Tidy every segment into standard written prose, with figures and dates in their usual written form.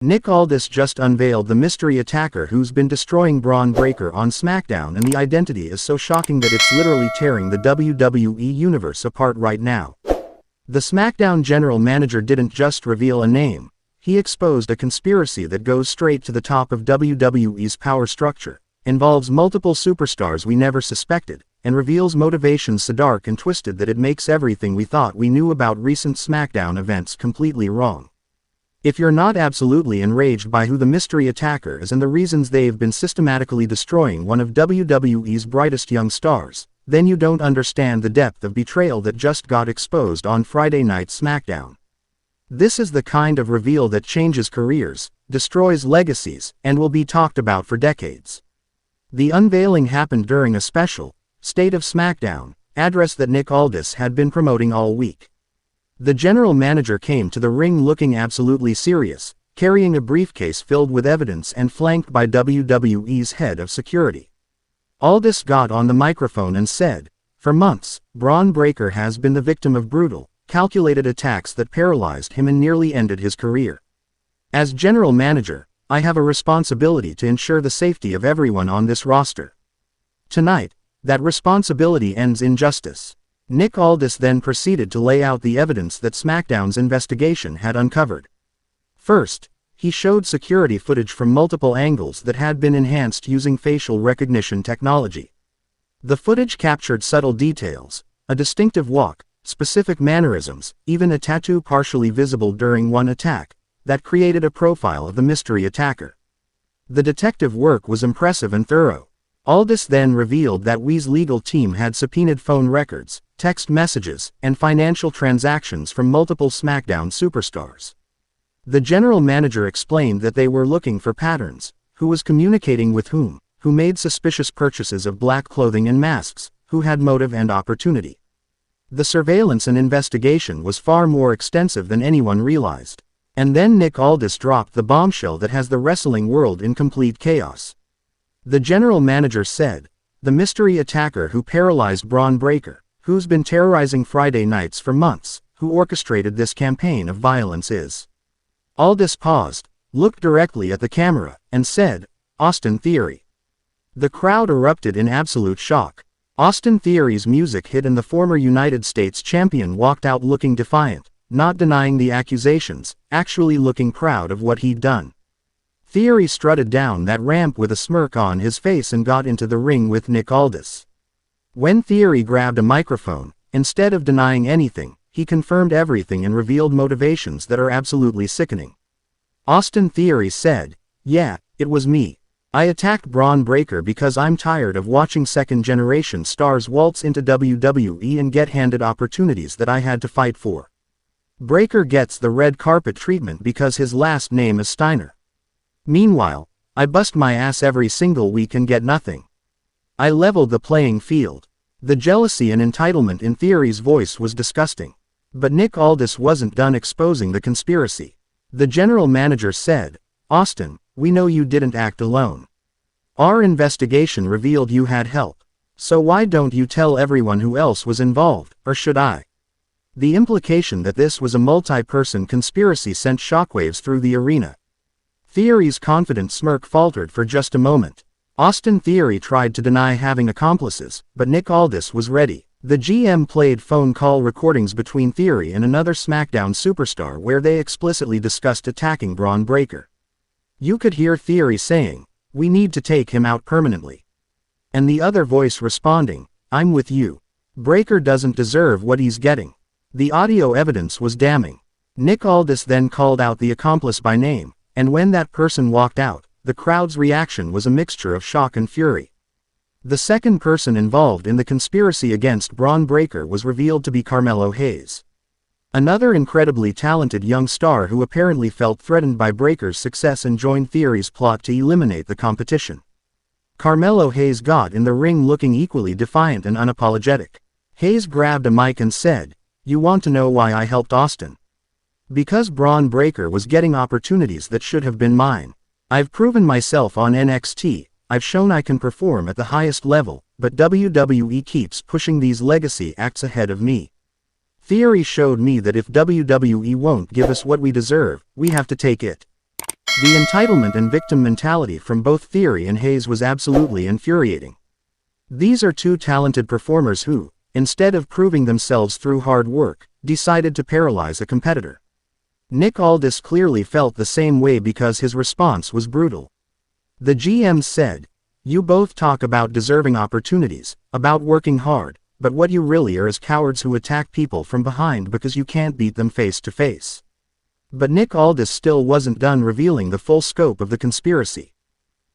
Nick Aldis just unveiled the mystery attacker who's been destroying Bron Breakker on Smackdown, and the identity is so shocking that it's literally tearing the WWE universe apart right now. The Smackdown general manager didn't just reveal a name, he exposed a conspiracy that goes straight to the top of WWE's power structure, involves multiple superstars we never suspected, and reveals motivations so dark and twisted that it makes everything we thought we knew about recent Smackdown events completely wrong. If you're not absolutely enraged by who the mystery attacker is and the reasons they've been systematically destroying one of WWE's brightest young stars, then you don't understand the depth of betrayal that just got exposed on Friday Night SmackDown. This is the kind of reveal that changes careers, destroys legacies, and will be talked about for decades. The unveiling happened during a special State of SmackDown address that Nick Aldis had been promoting all week. The general manager came to the ring looking absolutely serious, carrying a briefcase filled with evidence and flanked by WWE's head of security. Aldis got on the microphone and said, "For months, Bron Breakker has been the victim of brutal, calculated attacks that paralyzed him and nearly ended his career. As general manager, I have a responsibility to ensure the safety of everyone on this roster. Tonight, that responsibility ends in justice." Nick Aldis then proceeded to lay out the evidence that SmackDown's investigation had uncovered. First, he showed security footage from multiple angles that had been enhanced using facial recognition technology. The footage captured subtle details, a distinctive walk, specific mannerisms, even a tattoo partially visible during one attack, that created a profile of the mystery attacker. The detective work was impressive and thorough. Aldis then revealed that WWE's legal team had subpoenaed phone records, text messages, and financial transactions from multiple SmackDown superstars. The general manager explained that they were looking for patterns, who was communicating with whom, who made suspicious purchases of black clothing and masks, who had motive and opportunity. The surveillance and investigation was far more extensive than anyone realized. And then Nick Aldis dropped the bombshell that has the wrestling world in complete chaos. The general manager said, "The mystery attacker who paralyzed Bron Breakker, who's been terrorizing Friday nights for months, who orchestrated this campaign of violence is." Aldis paused, looked directly at the camera, and said, "Austin Theory." The crowd erupted in absolute shock. Austin Theory's music hit and the former United States champion walked out looking defiant, not denying the accusations, actually looking proud of what he'd done. Theory strutted down that ramp with a smirk on his face and got into the ring with Nick Aldis. When Theory grabbed a microphone, instead of denying anything, he confirmed everything and revealed motivations that are absolutely sickening. Austin Theory said, "Yeah, it was me. I attacked Bron Breakker because I'm tired of watching second-generation stars waltz into WWE and get handed opportunities that I had to fight for. Breakker gets the red carpet treatment because his last name is Steiner. Meanwhile, I bust my ass every single week and get nothing. I leveled the playing field." The jealousy and entitlement in Theory's voice was disgusting. But Nick Aldis wasn't done exposing the conspiracy. The general manager said, "Austin, we know you didn't act alone. Our investigation revealed you had help. So why don't you tell everyone who else was involved, or should I?" The implication that this was a multi-person conspiracy sent shockwaves through the arena. Theory's confident smirk faltered for just a moment. Austin Theory tried to deny having accomplices, but Nick Aldis was ready. The GM played phone call recordings between Theory and another SmackDown superstar where they explicitly discussed attacking Bron Breakker. You could hear Theory saying, "We need to take him out permanently." And the other voice responding, "I'm with you. Breakker doesn't deserve what he's getting." The audio evidence was damning. Nick Aldis then called out the accomplice by name, and when that person walked out, the crowd's reaction was a mixture of shock and fury. The second person involved in the conspiracy against Bron Breakker was revealed to be CARMELO Hayes, another incredibly talented young star who apparently felt threatened by Breakker's success and joined Theory's plot to eliminate the competition. CARMELO Hayes got in the ring looking equally defiant and unapologetic. Hayes grabbed a mic and said, "You want to know why I helped Austin? Because Bron Breakker was getting opportunities that should have been mine. I've proven myself on NXT, I've shown I can perform at the highest level, but WWE keeps pushing these legacy acts ahead of me. Theory showed me that if WWE won't give us what we deserve, we have to take it." The entitlement and victim mentality from both Theory and Hayes was absolutely infuriating. These are two talented performers who, instead of proving themselves through hard work, decided to paralyze a competitor. Nick Aldis clearly felt the same way because his response was brutal. The GM said, "You both talk about deserving opportunities, about working hard, but what you really are is cowards who attack people from behind because you can't beat them face to face." But Nick Aldis still wasn't done revealing the full scope of the conspiracy.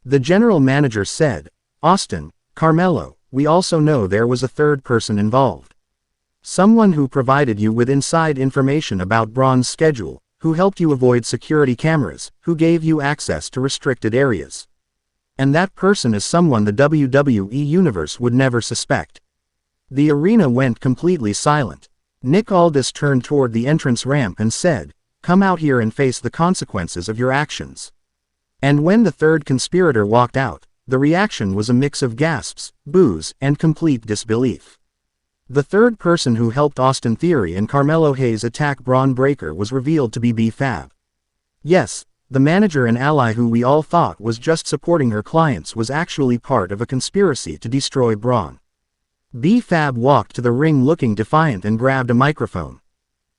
The general manager said, "Austin, Carmelo, we also know there was a third person involved. Someone who provided you with inside information about Bron's schedule, who helped you avoid security cameras, who gave you access to restricted areas. And that person is someone the WWE Universe would never suspect." The arena went completely silent. Nick Aldis turned toward the entrance ramp and said, "Come out here and face the consequences of your actions." And when the third conspirator walked out, the reaction was a mix of gasps, boos, and complete disbelief. The third person who helped Austin Theory and Carmelo Hayes attack Bron Breakker was revealed to be B-FAB. Yes, the manager and ally who we all thought was just supporting her clients was actually part of a conspiracy to destroy Bron. B-FAB walked to the ring looking defiant and grabbed a microphone.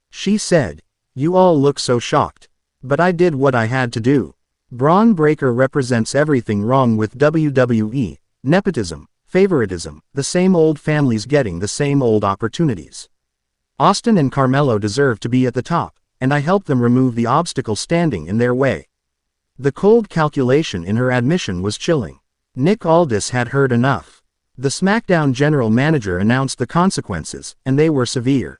She said, "You all look so shocked. But I did what I had to do. Bron Breakker represents everything wrong with WWE, nepotism, favoritism, the same old families getting the same old opportunities. Austin and Carmelo deserve to be at the top, and I helped them remove the obstacle standing in their way." The cold calculation in her admission was chilling. Nick Aldis had heard enough. The Smackdown general manager announced the consequences, and they were severe.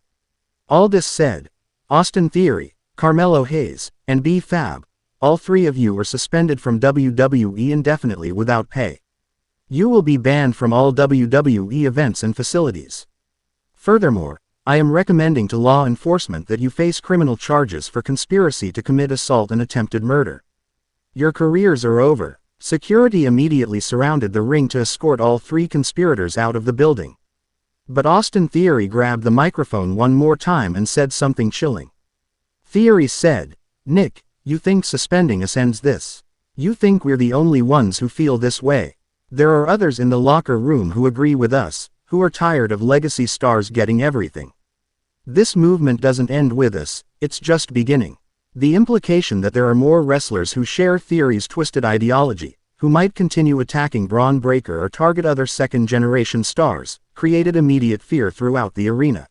Aldis said, "Austin Theory, Carmelo Hayes, and B-FAB, all three of you are suspended from WWE indefinitely without pay. You will be banned from all WWE events and facilities. Furthermore, I am recommending to law enforcement that you face criminal charges for conspiracy to commit assault and attempted murder. Your careers are over." Security immediately surrounded the ring to escort all three conspirators out of the building. But Austin Theory grabbed the microphone one more time and said something chilling. Theory said, "Nick, you think suspending us ends this? You think we're the only ones who feel this way? There are others in the locker room who agree with us, who are tired of legacy stars getting everything. This movement doesn't end with us, it's just beginning." The implication that there are more wrestlers who share Theory's twisted ideology, who might continue attacking Bron Breakker or target other second-generation stars, created immediate fear throughout the arena.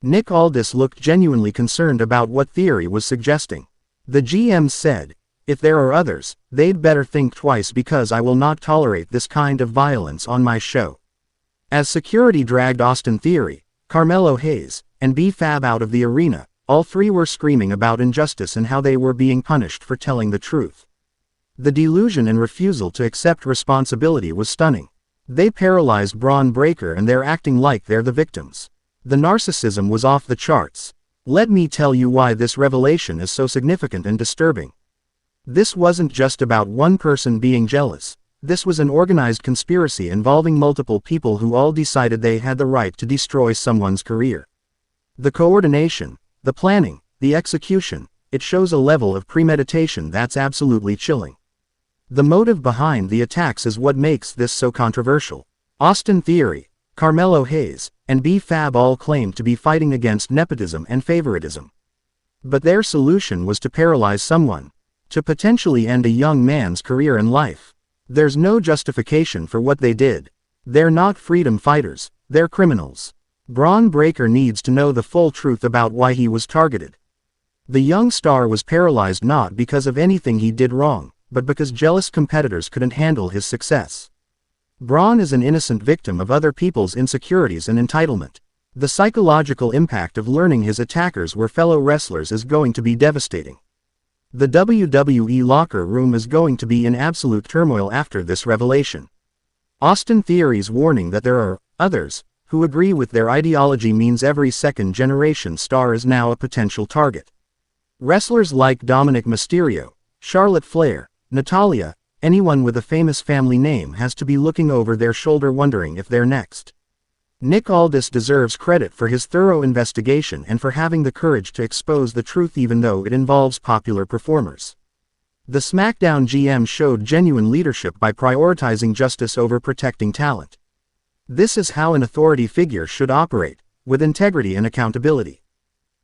Nick Aldis looked genuinely concerned about what Theory was suggesting. The GM said, "If there are others, they'd better think twice because I will not tolerate this kind of violence on my show." As security dragged Austin Theory, Carmelo Hayes, and B-FAB out of the arena, all three were screaming about injustice and how they were being punished for telling the truth. The delusion and refusal to accept responsibility was stunning. They paralyzed Bron Breakker and they're acting like they're the victims. The narcissism was off the charts. Let me tell you why this revelation is so significant and disturbing. This wasn't just about one person being jealous. This was an organized conspiracy involving multiple people who all decided they had the right to destroy someone's career. The coordination, the planning, the execution, it shows a level of premeditation that's absolutely chilling. The motive behind the attacks is what makes this so controversial. Austin Theory, Carmelo Hayes, and B-FAB all claimed to be fighting against nepotism and favoritism. But their solution was to paralyze someone, to potentially end a young man's career and life. There's no justification for what they did. They're not freedom fighters, they're criminals. Bron Breakker needs to know the full truth about why he was targeted. The young star was paralyzed not because of anything he did wrong, but because jealous competitors couldn't handle his success. Bron is an innocent victim of other people's insecurities and entitlement. The psychological impact of learning his attackers were fellow wrestlers is going to be devastating. The WWE locker room is going to be in absolute turmoil after this revelation. Austin Theory's warning that there are others who agree with their ideology means every second-generation star is now a potential target. Wrestlers like Dominic Mysterio, Charlotte Flair, Natalya, anyone with a famous family name has to be looking over their shoulder wondering if they're next. Nick Aldis deserves credit for his thorough investigation and for having the courage to expose the truth even though it involves popular performers. The SmackDown GM showed genuine leadership by prioritizing justice over protecting talent. This is how an authority figure should operate, with integrity and accountability.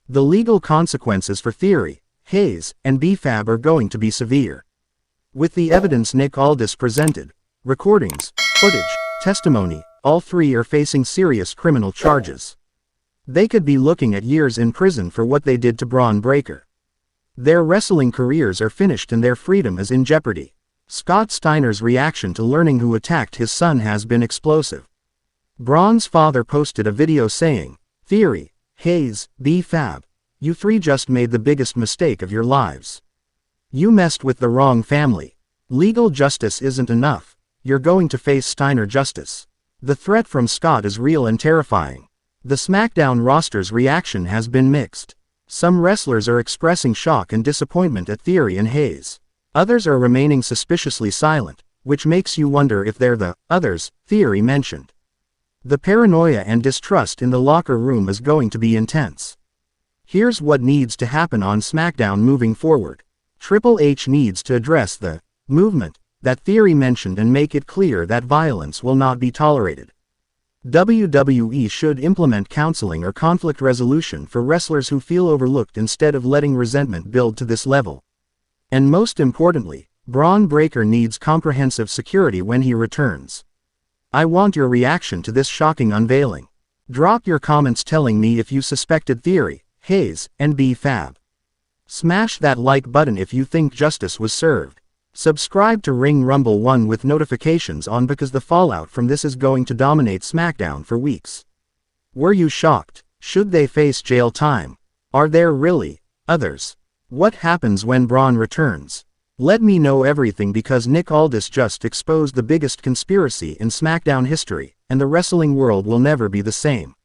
The legal consequences for Theory, Hayes, and B-FAB are going to be severe. With the evidence Nick Aldis presented, recordings, footage, testimony, all three are facing serious criminal charges. They could be looking at years in prison for what they did to Bron Breakker. Their wrestling careers are finished and their freedom is in jeopardy. Scott Steiner's reaction to learning who attacked his son has been explosive. Bron's father posted a video saying, "Theory, Hayes, B-FAB, you three just made the biggest mistake of your lives. You messed with the wrong family. Legal justice isn't enough. You're going to face Steiner justice." The threat from Scott is real and terrifying. The SmackDown roster's reaction has been mixed. Some wrestlers are expressing shock and disappointment at Theory and Hayes. Others are remaining suspiciously silent, which makes you wonder if they're the others Theory mentioned. The paranoia and distrust in the locker room is going to be intense. Here's what needs to happen on SmackDown moving forward. Triple H needs to address the movement that Theory mentioned and make it clear that violence will not be tolerated. WWE should implement counseling or conflict resolution for wrestlers who feel overlooked instead of letting resentment build to this level. And most importantly, Bron Breakker needs comprehensive security when he returns. I want your reaction to this shocking unveiling. Drop your comments telling me if you suspected Theory, Hayes, and B-FAB. Smash that like button if you think justice was served. Subscribe to Ring Rumble 1 with notifications on because the fallout from this is going to dominate SmackDown for weeks. Were you shocked? Should they face jail time? Are there really others? What happens when Bron returns? Let me know everything because Nick Aldis just exposed the biggest conspiracy in SmackDown history, and the wrestling world will never be the same.